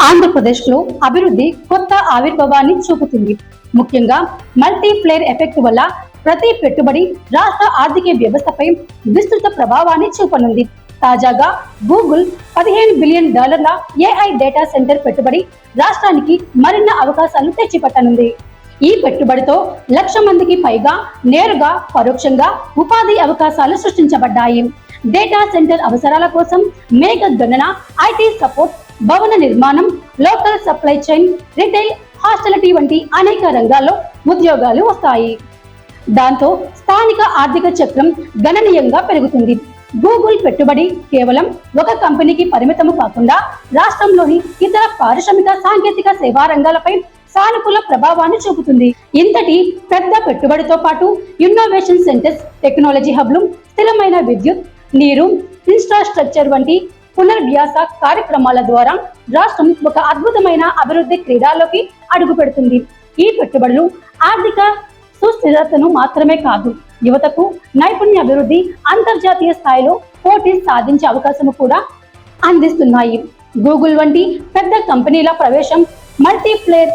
ఆంధ్రప్రదేశ్లో అభివృద్ధి కొత్త ఆవిర్భావాన్ని చూపుతుంది. ముఖ్యంగా మల్టీప్లేయర్ ఎఫెక్ట్ వల్ల ప్రతి పెట్టుబడి రాష్ట్ర ఆర్థిక వ్యవస్థపై విస్తృత ప్రభావాన్ని చూపనుంది. తాజాగా Google $15 billion AI data centre పెట్టుబడి రాష్ట్రానికి మరిన్న అవకాశాలు తెచ్చిపెట్టనుంది. ఈ పెట్టుబడితో 1,00,000 మందికి పైగా నేరుగా పరోక్షంగా ఉపాధి అవకాశాలు సృష్టించబడ్డాయి. డేటా సెంటర్ అవసరాల కోసం మేఘ గణన, ఐటీ సపోర్ట్, భవన నిర్మాణం, local supply chain, retail, hospitality వంటి అనేక రంగాల్లో ఉద్యోగాలు వస్తాయి. దాంతో స్థానిక ఆర్థిక చక్రం గణనీయంగా పెరుగుతుంది. గూగుల్ పెట్టుబడి కేవలం ఒక కంపెనీకి పరిమితము కాకుండా రాష్ట్రంలోని ఇతర పారిశ్రామిక, సాంకేతిక, సేవా రంగాలపై సానుకూల ప్రభావాన్ని చూపుతుంది. ఇంతటి పెద్ద పెట్టుబడితో పాటు ఇన్నోవేషన్ సెంటర్స్, టెక్నాలజీ హబ్లు, స్థిరమైన విద్యుత్, నీరు, ఇన్ఫ్రాస్ట్రక్చర్ వంటి పునర్వ్యాస కార్యక్రమాల ద్వారా రాష్ట్రం ఒక అద్భుతమైన అభివృద్ధి క్రీడాలోకి అడుగు పెడుతుంది. ఈ పెట్టుబడులు ఆర్థిక సుస్థిరతను మాత్రమే కాదు, యువతకు నైపుణ్య అభివృద్ధి, అంతర్జాతీయ స్థాయిలో పోటీ సాధించే అవకాశం కూడా అందిస్తున్నాయి. గూగుల్ వంటి పెద్ద కంపెనీల ప్రవేశం మల్టీప్లేయర్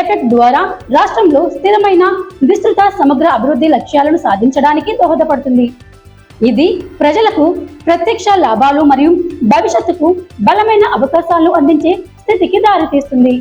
ఎఫెక్ట్ ద్వారా రాష్ట్రంలో స్థిరమైన, విస్తృత, సమగ్ర అభివృద్ధి లక్ష్యాలను సాధించడానికి దోహదపడుతుంది. ఇది ప్రజలకు ప్రత్యక్ష లాభాలు మరియు భవిష్యత్తుకు బలమైన అవకాశాలు అందించే స్థితికి దారితీస్తుంది.